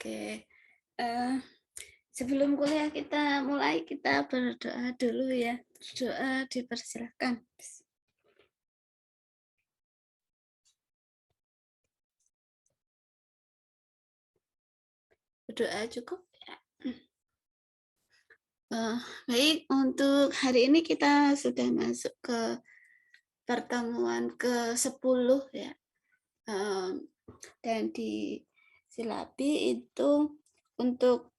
Oke, eh, sebelum kuliah kita mulai, kita berdoa dulu ya. Berdoa dipersilahkan. Berdoa cukup ya. Baik, untuk hari ini kita sudah masuk ke pertemuan ke-10 ya. Dan di Silabi itu untuk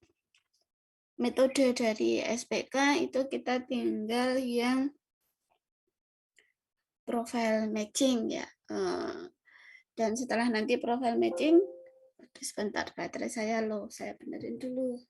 metode dari SPK itu kita tinggal yang profile matching ya. Dan setelah nanti profile matching, sebentar baterai saya low, saya benerin dulu.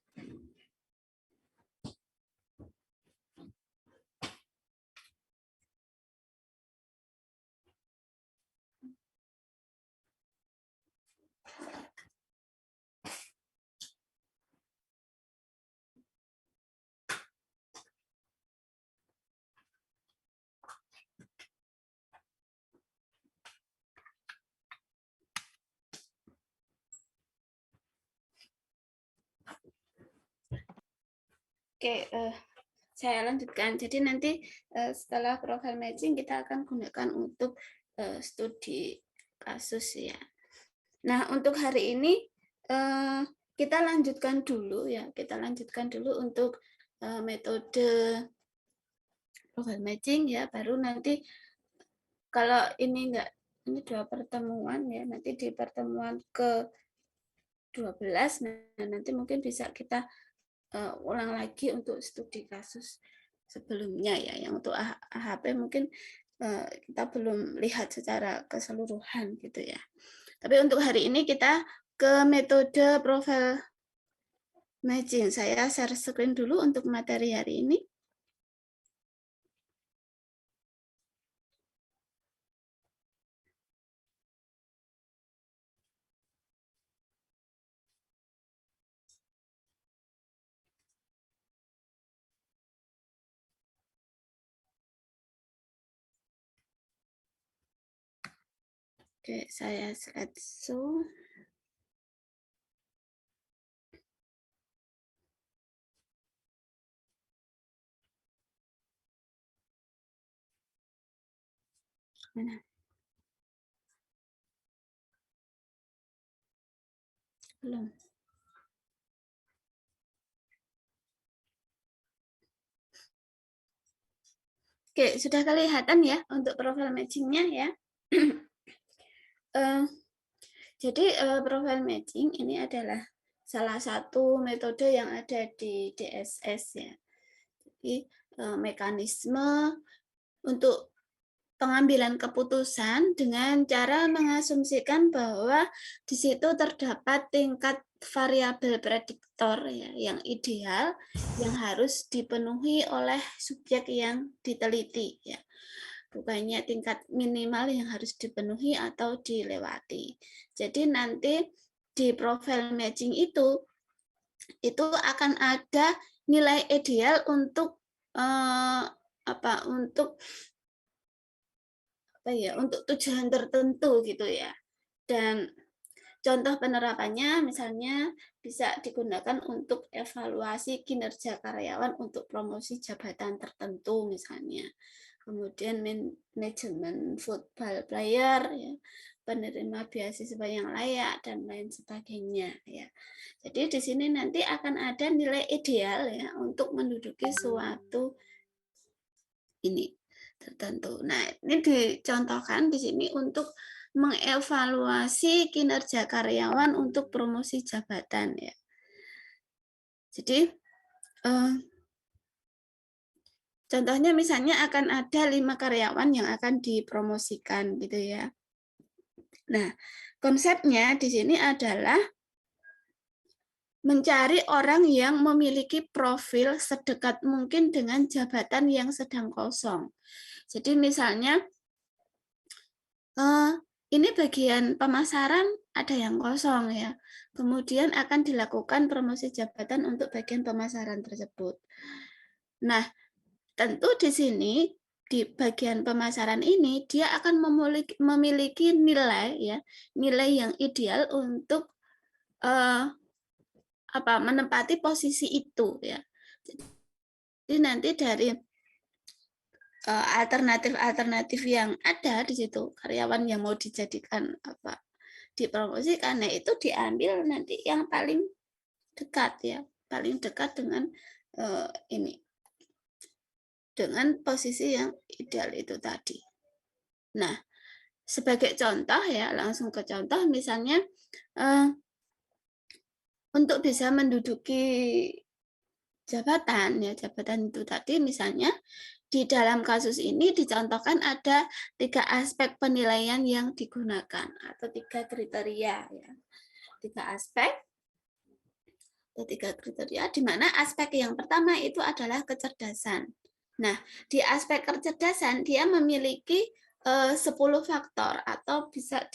Oke, saya lanjutkan. Jadi nanti setelah profile matching kita akan gunakan untuk studi kasus ya. Nah, untuk hari ini kita lanjutkan dulu ya. Kita lanjutkan dulu untuk metode profile matching ya. Baru nanti kalau ini enggak, ini 2 pertemuan ya. Nanti di pertemuan ke-12, nah nanti mungkin bisa kita ulang lagi untuk studi kasus sebelumnya ya, yang untuk AHP mungkin kita belum lihat secara keseluruhan gitu ya. Tapi untuk hari ini kita ke metode profile matching. Saya share screen dulu untuk materi hari ini. Oke, saya slideshow. Mana? Belum. Oke, sudah kelihatan ya untuk profile matching-nya ya. Jadi profile matching ini adalah salah satu metode yang ada di DSS ya. Jadi mekanisme untuk pengambilan keputusan dengan cara mengasumsikan bahwa di situ terdapat tingkat variabel prediktor ya, yang ideal yang harus dipenuhi oleh subjek yang diteliti ya. Bukannya tingkat minimal yang harus dipenuhi atau dilewati. Jadi nanti di profile matching itu akan ada nilai ideal untuk untuk tujuan tertentu gitu ya. Dan contoh penerapannya misalnya bisa digunakan untuk evaluasi kinerja karyawan untuk promosi jabatan tertentu misalnya. Kemudian manajemen football player ya, penerima beasiswa yang layak dan lain sebagainya ya. Jadi di sini nanti akan ada nilai ideal ya untuk menduduki suatu ini tertentu. Nah, ini dicontohkan di sini untuk mengevaluasi kinerja karyawan untuk promosi jabatan ya. Jadi contohnya misalnya akan ada 5 karyawan yang akan dipromosikan gitu ya. Nah, konsepnya di sini adalah mencari orang yang memiliki profil sedekat mungkin dengan jabatan yang sedang kosong. Jadi misalnya ini bagian pemasaran ada yang kosong ya. Kemudian akan dilakukan promosi jabatan untuk bagian pemasaran tersebut. Nah, tentu di sini di bagian pemasaran ini dia akan memiliki nilai ya, nilai yang ideal untuk menempati posisi itu ya. Jadi nanti dari alternatif-alternatif yang ada di situ, karyawan yang mau dijadikan dipromosikan, nah itu diambil nanti yang paling dekat ya, paling dekat dengan dengan posisi yang ideal itu tadi. Nah, sebagai contoh ya, langsung ke contoh misalnya untuk bisa menduduki jabatan itu tadi misalnya di dalam kasus ini dicontohkan ada 3 aspek penilaian yang digunakan atau 3 kriteria ya. 3 aspek atau 3 kriteria di mana aspek yang pertama itu adalah kecerdasan. Nah, di aspek kecerdasan dia memiliki 10 faktor atau bisa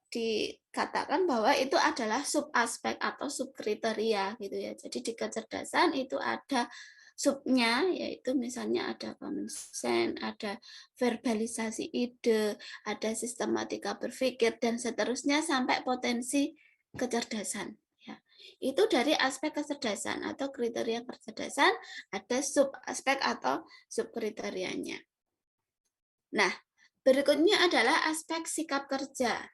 dikatakan bahwa itu adalah sub aspek atau sub kriteria gitu ya. Jadi di kecerdasan itu ada subnya, yaitu misalnya ada common sense, ada verbalisasi ide, ada sistematika berpikir dan seterusnya sampai potensi kecerdasan ya. Itu dari aspek kecerdasan atau kriteria kecerdasan, ada sub aspek atau sub kriterianya. Nah, berikutnya adalah aspek sikap kerja.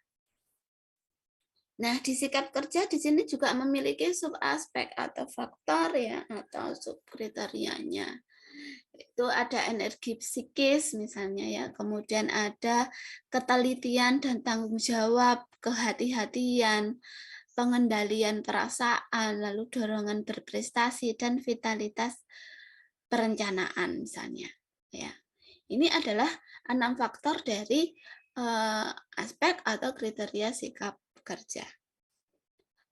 Nah, di sikap kerja di sini juga memiliki sub aspek atau faktor ya atau sub kriterianya. Itu ada energi psikis misalnya ya, kemudian ada ketelitian dan tanggung jawab, kehati-hatian, pengendalian perasaan, lalu dorongan berprestasi dan vitalitas perencanaan misalnya ya. Ini adalah 6 faktor dari aspek atau kriteria sikap kerja.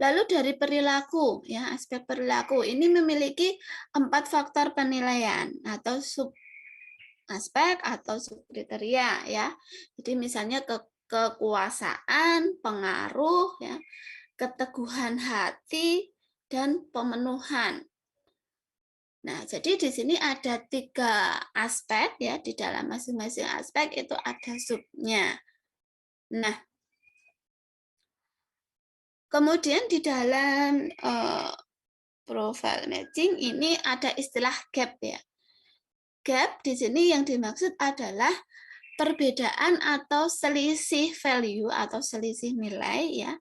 Lalu dari perilaku, ya aspek perilaku ini memiliki 4 faktor penilaian atau sub aspek atau sub kriteria ya. Jadi misalnya kekuasaan, pengaruh, ya, keteguhan hati dan pemenuhan. Nah, jadi di sini ada 3 aspek ya, di dalam masing-masing aspek itu ada subnya. Nah, kemudian di dalam profile matching ini ada istilah gap ya. Gap di sini yang dimaksud adalah perbedaan atau selisih value atau selisih nilai ya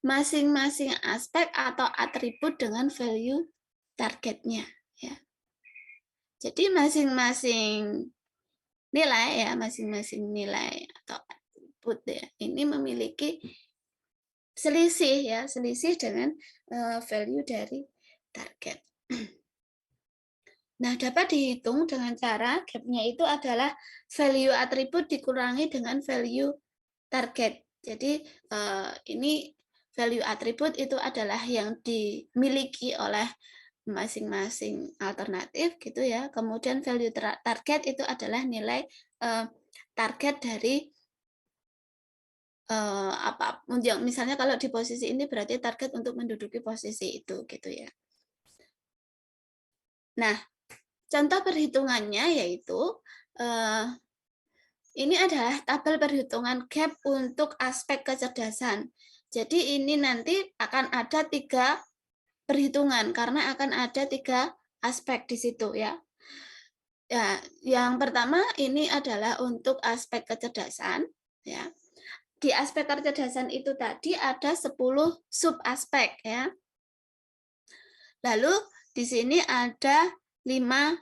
masing-masing aspek atau atribut dengan value targetnya ya. Jadi masing-masing nilai ya, masing-masing nilai atau atribut ya ini memiliki selisih ya, selisih dengan value dari target. Nah, dapat dihitung dengan cara gap-nya itu adalah value atribut dikurangi dengan value target. Jadi ini value atribut itu adalah yang dimiliki oleh masing-masing alternatif gitu ya. Kemudian value target itu adalah nilai target dari misalnya kalau di posisi ini berarti target untuk menduduki posisi itu gitu ya. Nah, contoh perhitungannya yaitu ini adalah tabel perhitungan gap untuk aspek kecerdasan. Jadi ini nanti akan ada 3 perhitungan karena akan ada 3 aspek di situ ya. Ya, yang pertama ini adalah untuk aspek kecerdasan ya. Di aspek kecerdasan itu tadi ada 10 sub aspek ya. Lalu di sini ada 5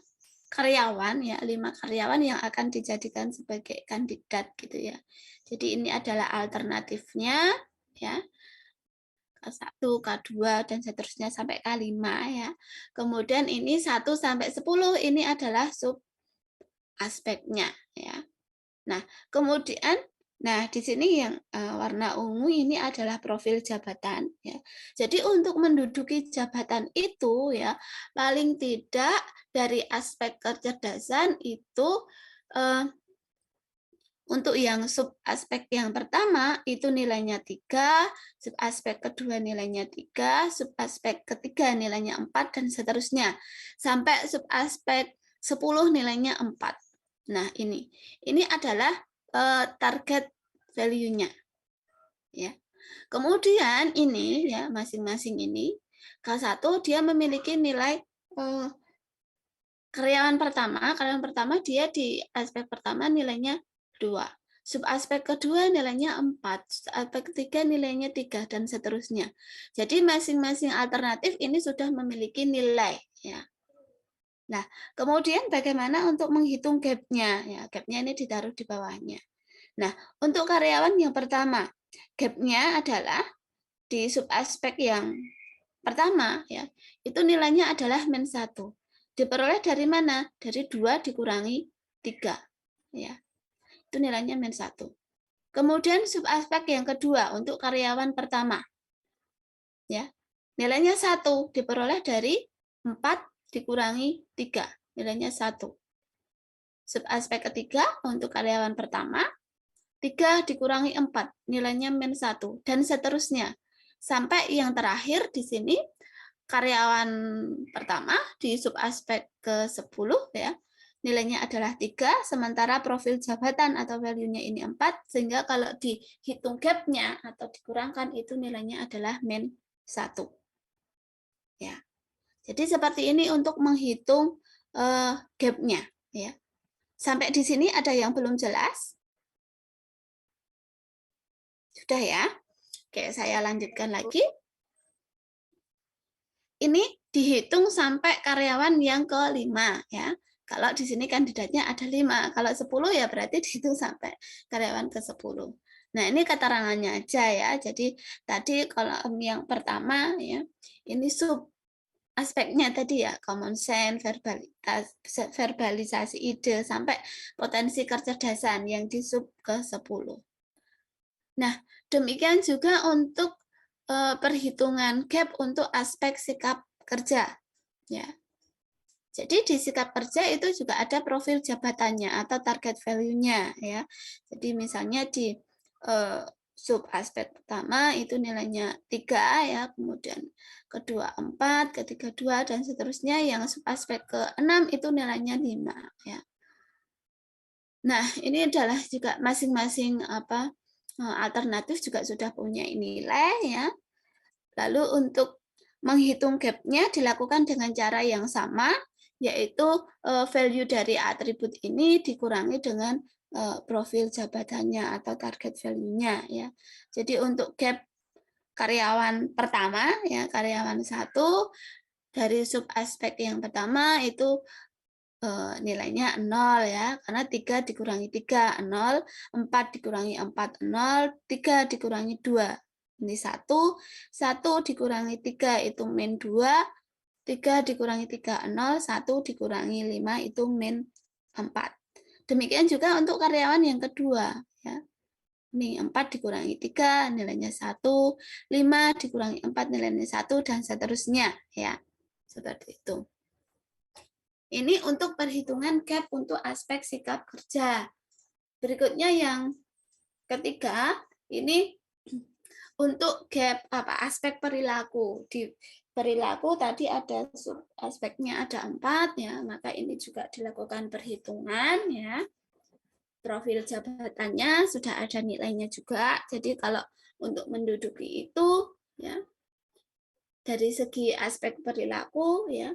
karyawan ya, 5 karyawan yang akan dijadikan sebagai kandidat gitu ya. Jadi ini adalah alternatifnya ya. K1, K2 dan seterusnya sampai K5 ya. Kemudian ini 1 sampai 10 ini adalah sub aspeknya ya. Nah, kemudian di sini yang warna ungu ini adalah profil jabatan ya. Jadi untuk menduduki jabatan itu ya paling tidak dari aspek kecerdasan itu untuk yang sub aspek yang pertama itu nilainya 3, sub aspek kedua nilainya 3, sub aspek ketiga nilainya 4 dan seterusnya sampai sub aspek 10 nilainya 4. Nah, ini adalah target value-nya. Ya. Kemudian ini ya masing-masing ini K1 dia memiliki nilai karyawan pertama dia di aspek pertama nilainya 2. Subaspek kedua nilainya 4, aspek ketiga nilainya 3, dan seterusnya. Jadi masing-masing alternatif ini sudah memiliki nilai. Ya. Nah, kemudian bagaimana untuk menghitung gap-nya? Ya, gap-nya ini ditaruh di bawahnya. Nah, untuk karyawan yang pertama, gap-nya adalah di subaspek yang pertama, ya, itu nilainya adalah -1. Diperoleh dari mana? Dari 2 dikurangi 3. Ya. Itu nilainya -1. Kemudian subaspek yang kedua untuk karyawan pertama. Ya. Nilainya 1 diperoleh dari 4 dikurangi 3. Nilainya 1. Subaspek ketiga untuk karyawan pertama, 3 dikurangi 4, nilainya -1, dan seterusnya. Sampai yang terakhir di sini, karyawan pertama di subaspek ke-10 ya, nilainya adalah 3, sementara profil jabatan atau value-nya ini 4, sehingga kalau dihitung gap-nya atau dikurangkan itu nilainya adalah -1. Ya. Jadi seperti ini untuk menghitung gap-nya ya. Sampai di sini ada yang belum jelas? Sudah ya? Oke, saya lanjutkan lagi. Ini dihitung sampai karyawan yang ke-5 ya. Kalau di sini kandidatnya ada 5, kalau 10 ya berarti dihitung sampai karyawan ke-10. Nah, ini keterangannya aja ya. Jadi tadi kalau yang pertama ya, ini sub aspeknya tadi ya, common sense, verbalisasi ide sampai potensi kecerdasan yang di sub ke-10. Nah, demikian juga untuk perhitungan gap untuk aspek sikap kerja. Ya. Jadi di sikap kerja itu juga ada profil jabatannya atau target value-nya ya. Jadi misalnya di sub aspek pertama itu nilainya 3 ya, kemudian kedua 4, ketiga 2 dan seterusnya, yang sub aspek ke-6 itu nilainya 5 ya. Nah, ini adalah juga masing-masing alternatif juga sudah punya nilai ya. Lalu untuk menghitung gap-nya dilakukan dengan cara yang sama, yaitu value dari atribut ini dikurangi dengan profil jabatannya atau target value-nya ya. Jadi untuk gap karyawan pertama ya, karyawan 1 dari sub aspek yang pertama itu nilainya 0 ya, karena 3 dikurangi 3, 0, 4 dikurangi 4, 0, 3 dikurangi 2, ini 1, 1 dikurangi 3 itu -2, 3 dikurangi 3, 0, 1 dikurangi 5 itu -4. Demikian juga untuk karyawan yang kedua. Ya. Ini 4 dikurangi 3, nilainya 1, 5 dikurangi 4, nilainya 1, dan seterusnya. Ya. Seperti itu. Ini untuk perhitungan gap untuk aspek sikap kerja. Berikutnya yang ketiga, ini untuk gap aspek perilaku. Di perilaku tadi ada aspeknya ada 4 ya, maka ini juga dilakukan perhitungan ya. Profil jabatannya sudah ada nilainya juga. Jadi kalau untuk menduduki itu ya, dari segi aspek perilaku ya,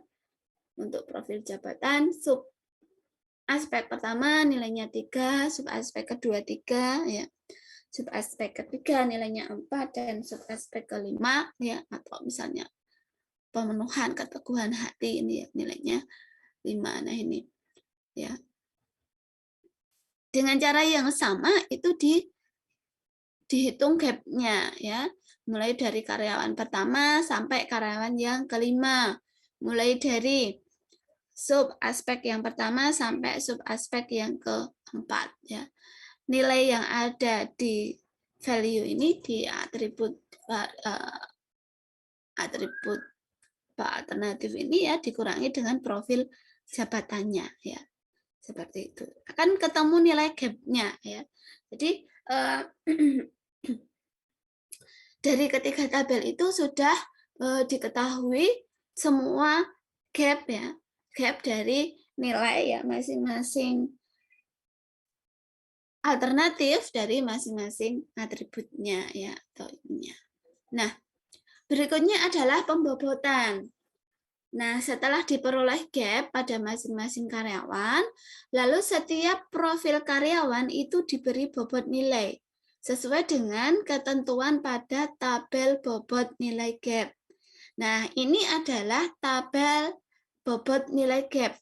untuk profil jabatan, sub aspek pertama nilainya 3, sub aspek kedua 3, ya. Sub aspek ketiga nilainya 4, dan sub aspek kelima, ya, atau misalnya pemenuhan keteguhan hati ini ya, nilainya 5. Nah ini, ya. Dengan cara yang sama itu dihitung gap-nya, ya. Mulai dari karyawan pertama sampai karyawan yang kelima. Mulai dari sub aspek yang pertama sampai sub aspek yang keempat ya. Nilai yang ada di value ini di atribut alternatif ini ya dikurangi dengan profil jabatannya ya. Seperti itu. Akan ketemu nilai gap-nya ya. Jadi dari ketiga tabel itu sudah diketahui semua gap ya, gap dari nilai ya masing-masing alternatif dari masing-masing atributnya ya atau ininya. Nah, Berikutnya adalah pembobotan. Nah, setelah diperoleh gap pada masing-masing karyawan, lalu setiap profil karyawan itu diberi bobot nilai sesuai dengan ketentuan pada tabel bobot nilai gap. Nah, ini adalah tabel bobot nilai gap.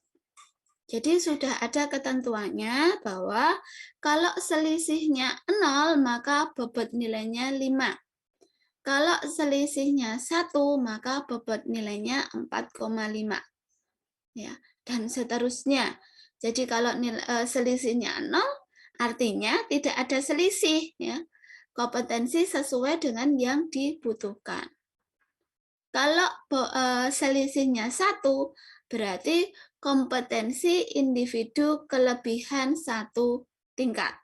Jadi sudah ada ketentuannya bahwa kalau selisihnya 0, maka bobot nilainya 5. Kalau selisihnya 1, maka bobot nilainya 4,5. Ya, dan seterusnya. Jadi kalau selisihnya 0, artinya tidak ada selisih, ya. Kompetensi sesuai dengan yang dibutuhkan. Kalau selisihnya 1, berarti kompetensi individu kelebihan 1 tingkat.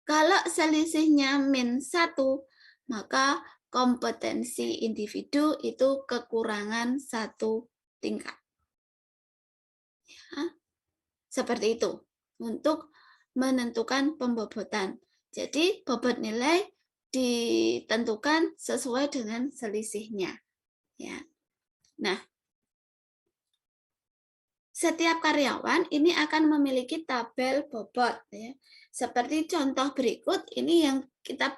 Kalau selisihnya -1, maka kompetensi individu itu kekurangan 1 tingkat. Ya, seperti itu untuk menentukan pembobotan. Jadi bobot nilai ditentukan sesuai dengan selisihnya. Ya. Nah, setiap karyawan ini akan memiliki tabel bobot, ya. Seperti contoh berikut, ini yang kita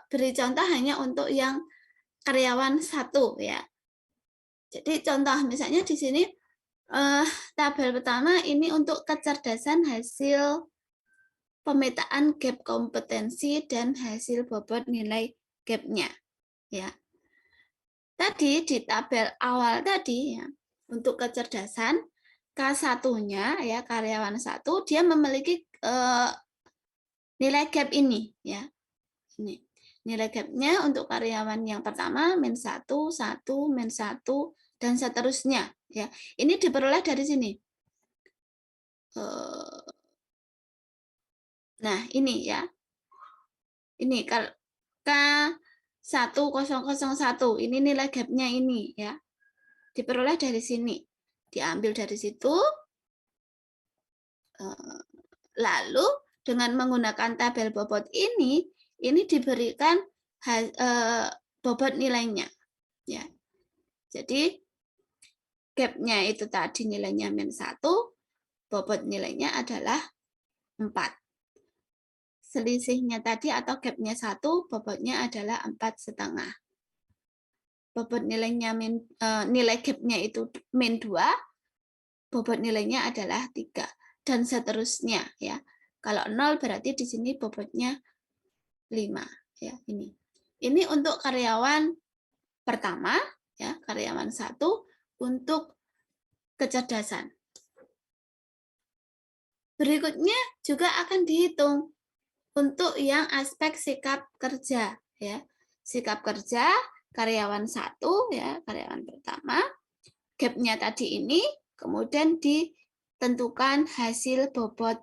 beri contoh hanya untuk yang karyawan 1, ya. Jadi contoh misalnya di sini tabel pertama ini untuk kecerdasan hasil pemetaan gap kompetensi dan hasil bobot nilai gap-nya, ya. Tadi di tabel awal tadi, ya, untuk kecerdasan K1-nya, ya, karyawan 1, dia memiliki nilai gap ini, ya. Ini nilai gap-nya untuk karyawan yang pertama -1, 1, -1, dan seterusnya, ya. Ini diperoleh dari sini. Nah, ini, ya. Ini K1001, ini nilai gap-nya ini, ya. Diperoleh dari sini. Diambil dari situ, lalu dengan menggunakan tabel bobot ini diberikan bobot nilainya, ya. Jadi gap-nya itu tadi nilainya -1, bobot nilainya adalah 4. Selisihnya tadi atau gap-nya 1, bobotnya adalah 4,5. Bobot nilainya nilai gap-nya itu -2, bobot nilainya adalah 3, dan seterusnya, ya. Kalau 0 berarti di sini bobotnya 5, ya, ini. Ini untuk karyawan pertama, ya, karyawan 1 untuk kecerdasan. Berikutnya juga akan dihitung untuk yang aspek sikap kerja, ya. Sikap kerja karyawan 1, ya, karyawan pertama, gap-nya tadi ini, kemudian ditentukan hasil bobot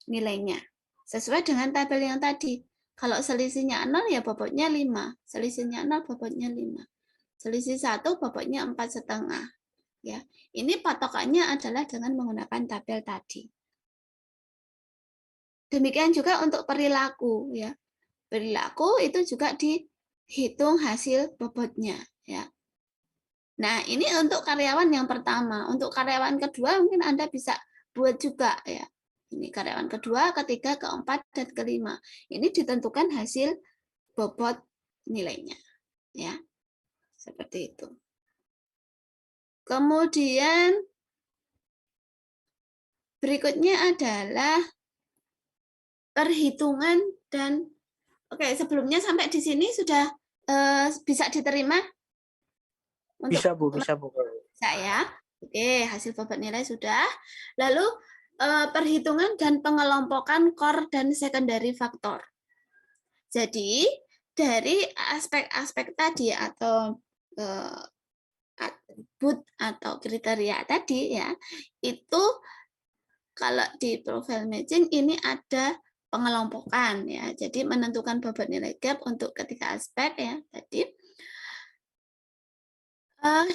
nilainya sesuai dengan tabel yang tadi. Kalau selisihnya 0, ya bobotnya 5, selisihnya 0, bobotnya 5, selisih 1, bobotnya 4,5, ya. Ini patokannya adalah dengan menggunakan tabel tadi. Demikian juga untuk perilaku, ya. Perilaku itu juga dihitung hasil bobotnya, ya. Nah, ini untuk karyawan yang pertama. Untuk karyawan kedua mungkin Anda bisa buat juga, ya. Ini karyawan kedua, ketiga, keempat, dan kelima. Ini ditentukan hasil bobot nilainya, ya. Seperti itu. Kemudian berikutnya adalah perhitungan dan oke, sebelumnya sampai di sini sudah bisa diterima? Bisa, Bu, bisa, Bu. Bisa, ya. Oke, hasil bobot nilai sudah. Lalu perhitungan dan pengelompokan core dan secondary faktor. Jadi dari aspek-aspek tadi atau atribut atau kriteria tadi, ya, itu kalau di profile matching ini ada pengelompokan, ya. Jadi menentukan bobot nilai gap untuk ketiga aspek, ya, tadi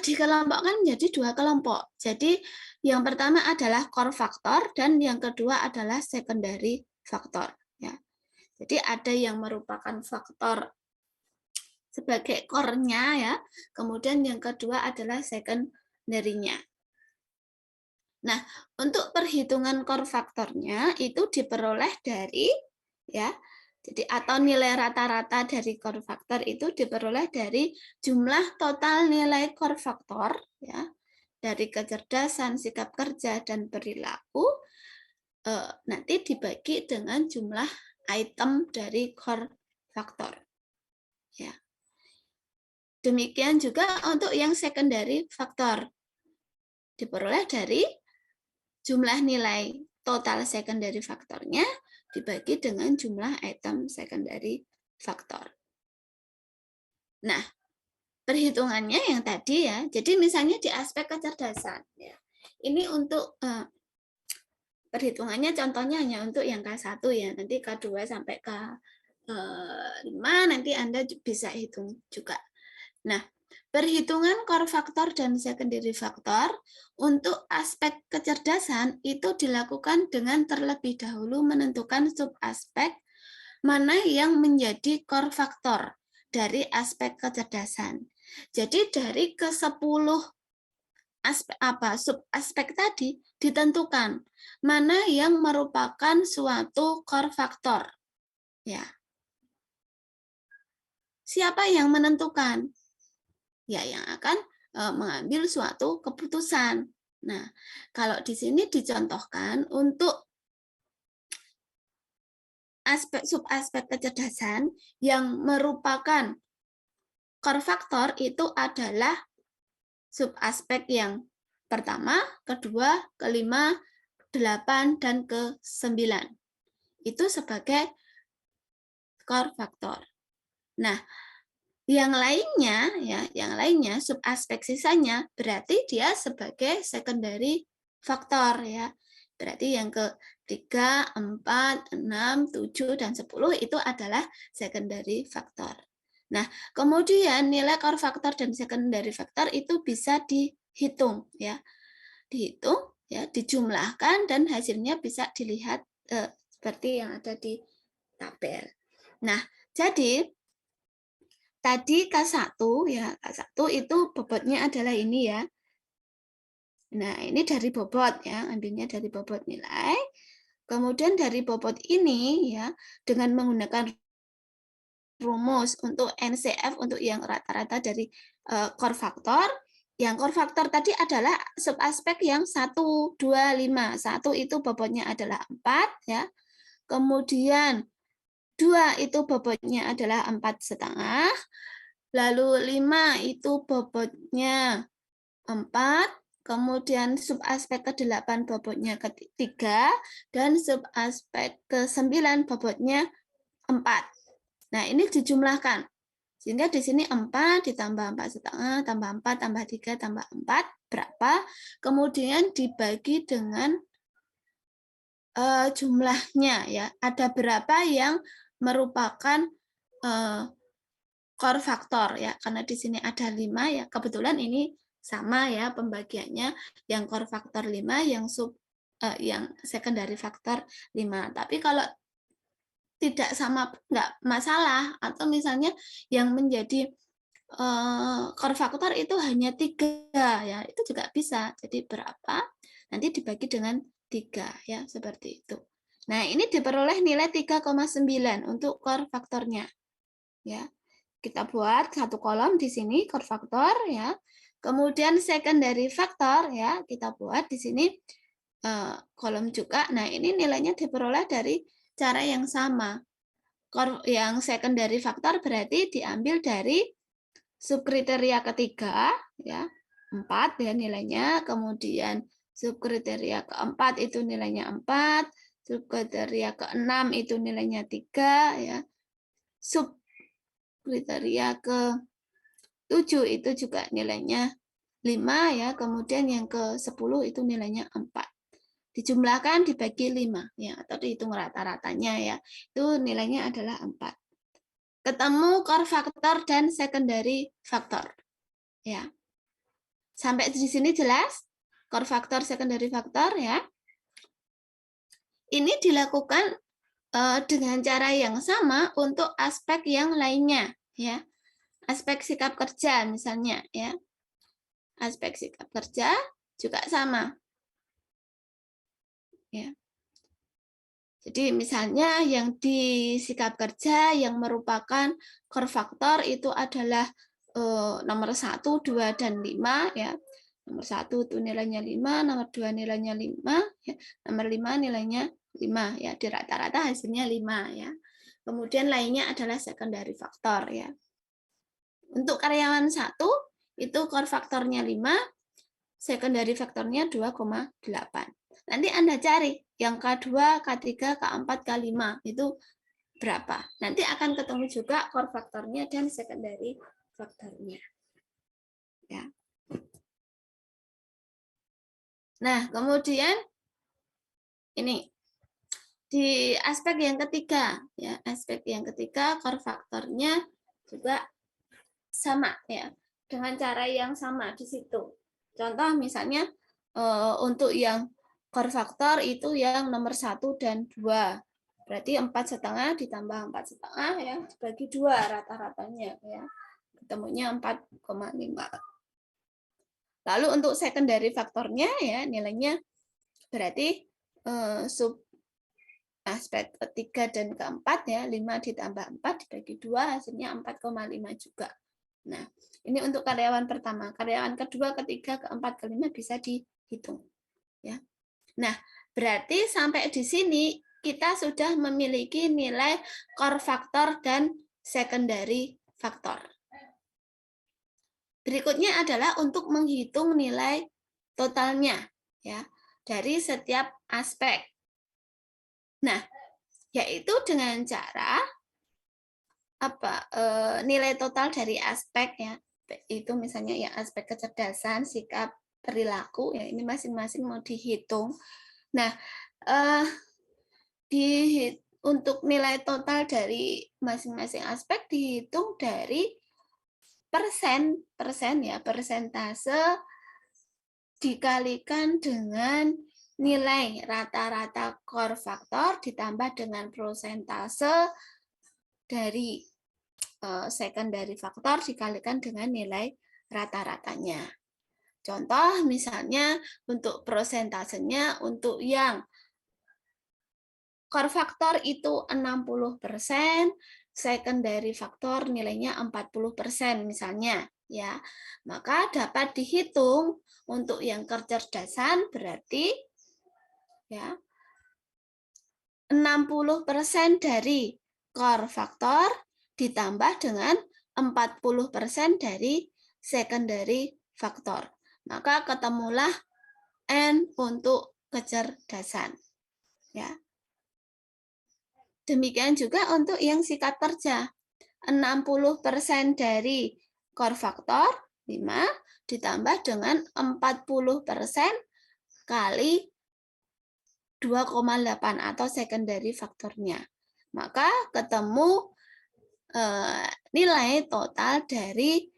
dikelompokkan menjadi 2 kelompok. Jadi yang pertama adalah core faktor dan yang kedua adalah secondary faktor, ya. Jadi ada yang merupakan faktor sebagai core-nya ya. Kemudian yang kedua adalah secondary-nya. Nah, untuk perhitungan core faktornya itu diperoleh dari ya. Jadi atau nilai rata-rata dari core faktor itu diperoleh dari jumlah total nilai core faktor ya. Dari kecerdasan, sikap kerja dan perilaku nanti dibagi dengan jumlah item dari core faktor. Ya. Demikian juga untuk yang secondary faktor. Diperoleh dari jumlah nilai total secondary faktornya dibagi dengan jumlah item secondary faktor. Nah, perhitungannya yang tadi ya. Jadi misalnya di aspek kecerdasan ya. Ini untuk perhitungannya contohnya hanya untuk yang K1 ya. Nanti K2 sampai K5 nanti Anda bisa hitung juga. Nah, perhitungan core faktor dan secondary faktor untuk aspek kecerdasan itu dilakukan dengan terlebih dahulu menentukan subaspek mana yang menjadi core faktor dari aspek kecerdasan. Jadi dari ke-10 subaspek tadi ditentukan mana yang merupakan suatu core faktor. Ya. Siapa yang menentukan? Ya, yang akan mengambil suatu keputusan. Nah, kalau di sini dicontohkan untuk subaspek kecerdasan yang merupakan core faktor itu adalah subaspek yang pertama, kedua, kelima, 8, dan ke-9. Itu sebagai core faktor. Nah, yang lainnya subaspek sisanya berarti dia sebagai secondary faktor ya. Berarti yang ke-3, 4, 6, 7 dan 10 itu adalah secondary faktor. Nah, kemudian nilai core faktor dan secondary faktor itu bisa dihitung ya. Dihitung ya, dijumlahkan dan hasilnya bisa dilihat seperti yang ada di tabel. Nah, jadi tadi K1 ya, K1 itu bobotnya adalah ini ya. Nah, ini dari bobot ya, ambilnya dari bobot nilai. Kemudian dari bobot ini ya, dengan menggunakan rumus untuk NCF untuk yang rata-rata dari core faktor, yang core faktor tadi adalah subaspek yang 1, 2, 5. 1 itu bobotnya adalah 4 ya. Kemudian 2 itu bobotnya adalah 4,5. Lalu 5 itu bobotnya 4, kemudian subaspek ke-8 bobotnya ke-3, dan subaspek ke-9 bobotnya 4. Nah, ini dijumlahkan. Sehingga di sini 4 ditambah 4,5, tambah 4, tambah 3, tambah 4, berapa? Kemudian dibagi dengan jumlahnya ya. Ada berapa yang merupakan core faktor ya, karena di sini ada 5 ya, kebetulan ini sama ya pembagiannya, yang core faktor 5, yang secondary faktor 5. Tapi kalau tidak sama nggak masalah, atau misalnya yang menjadi core faktor itu hanya 3 ya, itu juga bisa. Jadi berapa? Nanti dibagi dengan 3 ya, seperti itu. Nah, ini diperoleh nilai 3,9 untuk core faktornya. Ya. Kita buat satu kolom di sini core faktor ya. Kemudian secondary faktor ya, kita buat di sini kolom juga. Nah, ini nilainya diperoleh dari cara yang sama. Yang secondary faktor berarti diambil dari subkriteria ketiga ya, 4 ya nilainya, kemudian subkriteria keempat itu nilainya 4, subkriteria ke-6 itu nilainya 3 ya. Kriteria ke-7 itu juga nilainya 5 ya, kemudian yang ke-10 itu nilainya 4. Dijumlahkan dibagi 5 ya, atau dihitung rata-ratanya ya. Itu nilainya adalah 4. Ketemu core faktor dan secondary faktor. Ya. Sampai di sini jelas? Core faktor, secondary faktor ya. Ini dilakukan dengan cara yang sama untuk aspek yang lainnya ya. aspek sikap kerja misalnya ya. Aspek sikap kerja juga sama. Ya. Jadi misalnya yang di sikap kerja yang merupakan core factor itu adalah nomor 1, 2, dan 5 ya. Nomor 1 itu nilainya 5, nomor 2 nilainya 5, ya. Nomor 5 nilainya 5 ya. Di rata-rata hasilnya 5 ya. Kemudian lainnya adalah secondary factor ya. Untuk karyawan 1 itu core faktornya 5, secondary faktornya 2,8. Nanti Anda cari yang K2, K3, K4, K5 itu berapa. Nanti akan ketemu juga core faktornya dan secondary faktornya. Ya. Nah, kemudian ini di aspek yang ketiga, ya, aspek yang ketiga core faktornya juga sama ya, dengan cara yang sama di situ. Contoh misalnya untuk yang core factor itu yang nomor 1 dan 2. Berarti 4,5 ditambah 4,5 ya, dibagi 2 rata-ratanya ya. Ketemunya 4,5. Lalu untuk secondary faktornya ya nilainya berarti sub aspek ketiga dan keempat ya, 5 ditambah 4 dibagi 2 hasilnya 4,5 juga. Nah, ini untuk karyawan pertama. Karyawan kedua, ketiga, keempat, kelima bisa dihitung. Ya. Nah, berarti sampai di sini kita sudah memiliki nilai core factor dan secondary factor. Berikutnya adalah untuk menghitung nilai totalnya ya dari setiap aspek. Nah, yaitu dengan cara nilai total dari aspek ya, itu misalnya ya aspek kecerdasan, sikap, perilaku ya, ini masing-masing mau dihitung. Nah, untuk nilai total dari masing-masing aspek dihitung dari persen ya, persentase dikalikan dengan nilai rata-rata core factor ditambah dengan persentase dari secondary factor dikalikan dengan nilai rata-ratanya. Contoh misalnya untuk persentasenya untuk yang core factor itu 60%, secondary factor nilainya 40% misalnya ya. Maka dapat dihitung untuk yang kecerdasan berarti ya 60% dari core factor ditambah dengan 40% dari secondary factor. Maka ketemulah N untuk kecerdasan. Ya. Demikian juga untuk yang sikap kerja. 60% dari core factor 5 ditambah dengan 40% kali 2,8 atau secondary faktornya. Maka ketemu nilai total dari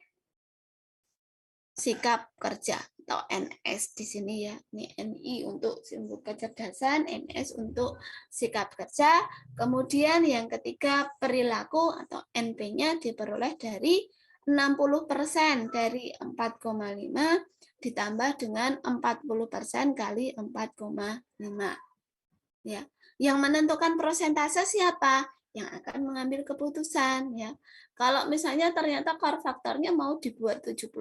sikap kerja atau NS di sini ya. Ini NI untuk simbol kecerdasan, NS untuk sikap kerja. Kemudian yang ketiga perilaku atau NP-nya diperoleh dari 60% dari 4,5 ditambah dengan 40% kali 4,5. Ya. Yang menentukan persentase siapa? Yang akan mengambil keputusan ya. Kalau misalnya ternyata core faktornya mau dibuat 70%,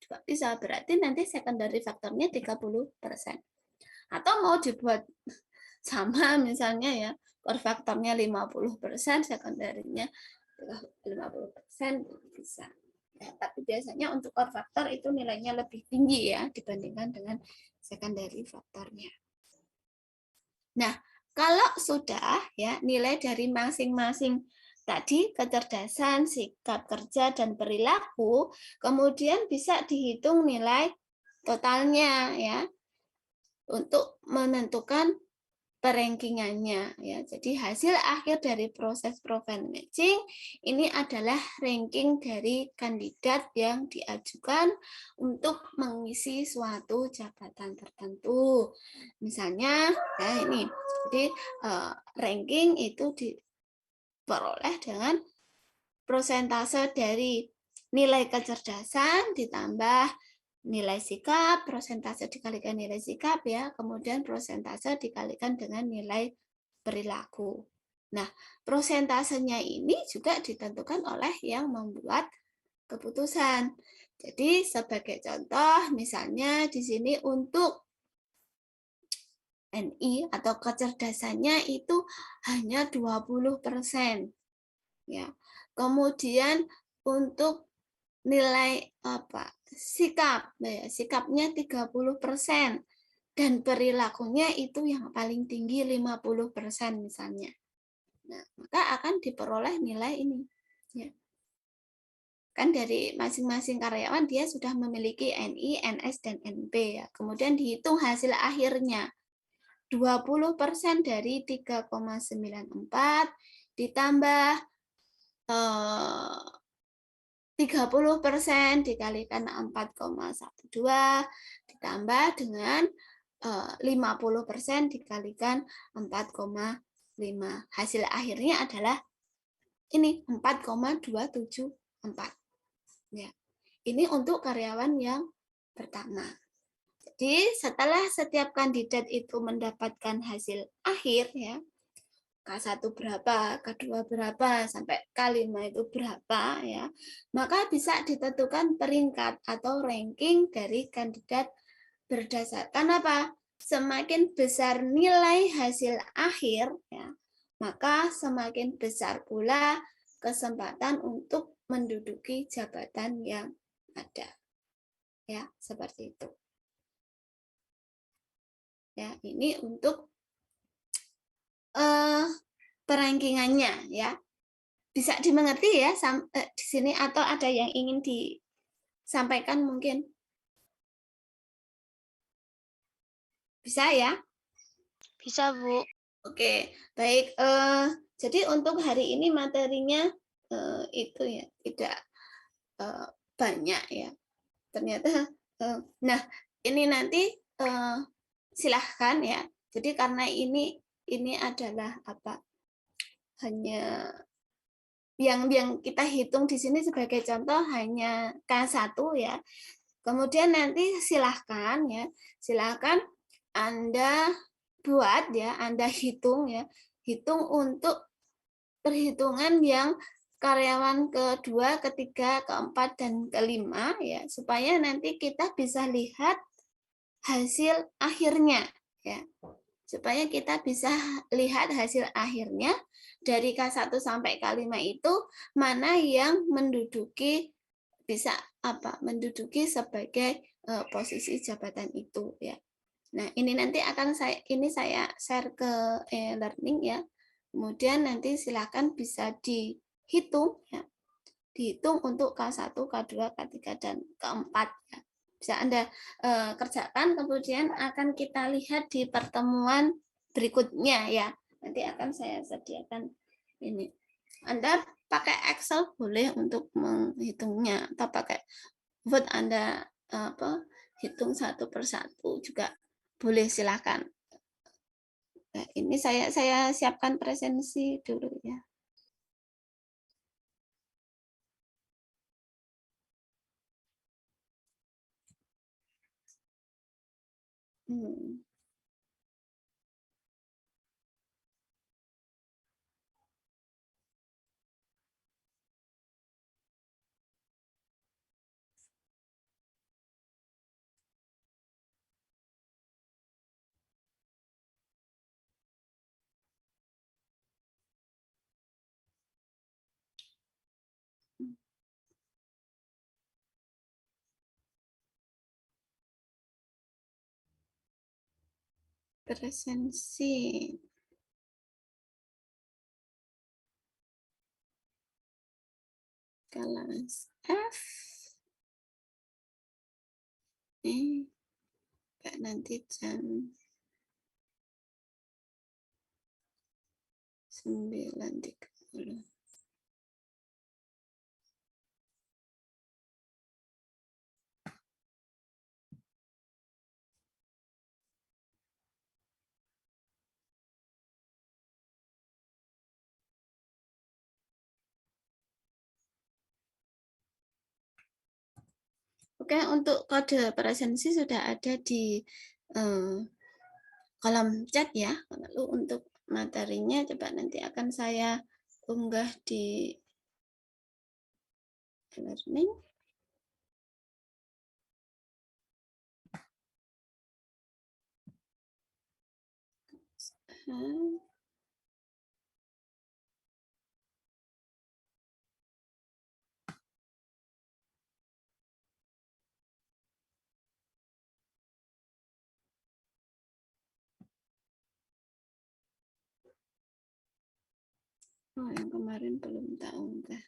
juga bisa, berarti nanti secondary faktornya 30%. Atau mau dibuat sama misalnya ya, core faktornya 50%, secondary-nya 50% bisa. Ya, tapi biasanya untuk core faktor itu nilainya lebih tinggi ya dibandingkan dengan secondary faktornya. Nah, kalau sudah ya nilai dari masing-masing tadi kecerdasan, sikap kerja, dan perilaku, kemudian bisa dihitung nilai totalnya ya untuk menentukan perankingannya ya. Jadi hasil akhir dari proses profile matching ini adalah ranking dari kandidat yang diajukan untuk mengisi suatu jabatan tertentu. Misalnya ya ini. Jadi ranking itu diperoleh dengan persentase dari nilai kecerdasan ditambah nilai sikap, prosentase dikalikan nilai sikap ya, kemudian prosentase dikalikan dengan nilai perilaku. Nah, prosentasenya ini juga ditentukan oleh yang membuat keputusan. Jadi sebagai contoh misalnya di sini untuk NI atau kecerdasannya itu hanya 20%. Ya. Kemudian untuk nilai sikap, ya, sikapnya 30% dan perilakunya itu yang paling tinggi 50% misalnya. Nah, maka akan diperoleh nilai ini. Ya. Kan dari masing-masing karyawan dia sudah memiliki NI, NS, dan NP. Ya. Kemudian dihitung hasil akhirnya. 20% dari 3,94 ditambah 30% dikalikan 4,12 ditambah dengan 50% dikalikan 4,5. Hasil akhirnya adalah ini 4,274. Ya. Ini untuk karyawan yang pertama. Jadi setelah setiap kandidat itu mendapatkan hasil akhir ya, K1 berapa, K2 berapa, sampai K5 itu berapa ya, maka bisa ditentukan peringkat atau ranking dari kandidat berdasarkan apa? Semakin besar nilai hasil akhir ya, maka semakin besar pula kesempatan untuk menduduki jabatan yang ada. Ya, seperti itu. Ya, ini untuk perankingannya ya. Bisa dimengerti ya di sini atau ada yang ingin disampaikan mungkin? Bisa ya? Bisa, Bu. Oke, baik. Jadi untuk hari ini materinya itu ya tidak banyak ya. Ternyata, nah ini nanti silahkan ya. Jadi karena ini adalah apa? Hanya yang kita hitung di sini sebagai contoh hanya K1 ya. Kemudian nanti silahkan ya, silahkan Anda buat ya, Anda hitung ya, hitung untuk perhitungan yang karyawan kedua, ketiga, keempat, dan kelima ya, supaya nanti kita bisa lihat hasil akhirnya ya. Supaya kita bisa lihat hasil akhirnya dari K1 sampai K5 itu mana yang menduduki bisa menduduki sebagai posisi jabatan itu ya. Nah, ini nanti akan saya share ke e-learning ya. Kemudian nanti silakan bisa dihitung ya. Dihitung untuk K1, K2, K3 dan K4 ya. Bisa Anda kerjakan, kemudian akan kita lihat di pertemuan berikutnya ya. Nanti akan saya sediakan ini. Anda pakai Excel boleh untuk menghitungnya, atau pakai Word Anda hitung satu persatu juga boleh, silakan. Nah, ini saya siapkan presensi dulu ya. Hmm. Presensi. Kelas F. Nanti jam 9.30. Oke, untuk kode presensi sudah ada di kolom chat ya. Lalu untuk materinya coba nanti akan saya unggah di e-learning. Oh, yang kemarin belum tak unggah.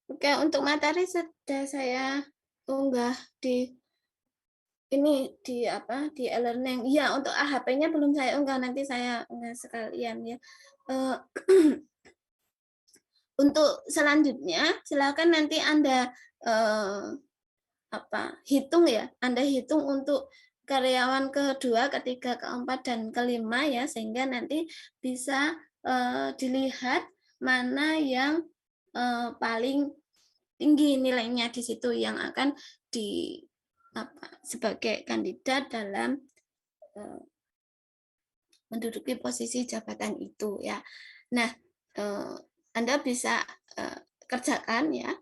Oke, untuk materi sudah saya unggah di ini di apa di e-learning. Ya, untuk AHP-nya belum saya unggah, nanti saya unggah sekalian ya. Untuk selanjutnya silakan nanti Anda hitung ya. Anda hitung untuk karyawan kedua, ketiga, keempat, dan kelima ya, sehingga nanti bisa dilihat mana yang paling tinggi nilainya di situ yang akan sebagai kandidat dalam menduduki posisi jabatan itu ya. Nah, Anda bisa kerjakan ya.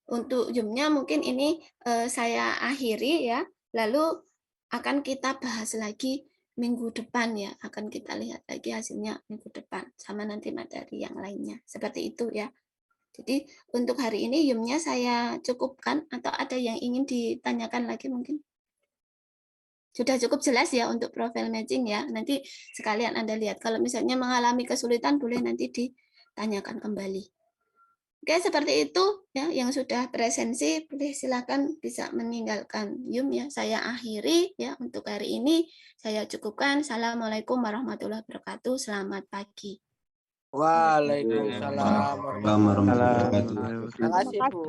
Untuk Zoom-nya mungkin ini saya akhiri ya. Lalu akan kita bahas lagi minggu depan ya. Akan kita lihat lagi hasilnya minggu depan sama nanti materi yang lainnya. Seperti itu ya. Jadi untuk hari ini Zoom-nya saya cukupkan atau ada yang ingin ditanyakan lagi mungkin? Sudah cukup jelas ya untuk profil matching ya. Nanti sekalian Anda lihat. Kalau misalnya mengalami kesulitan boleh nanti ditanyakan kembali. Oke, seperti itu ya yang sudah presensi, boleh silakan bisa meninggalkan Zoom ya. Saya akhiri ya untuk hari ini. Saya cukupkan. Assalamualaikum warahmatullahi wabarakatuh. Selamat pagi. Waalaikumsalam warahmatullahi wabarakatuh. Terima kasih, Bu.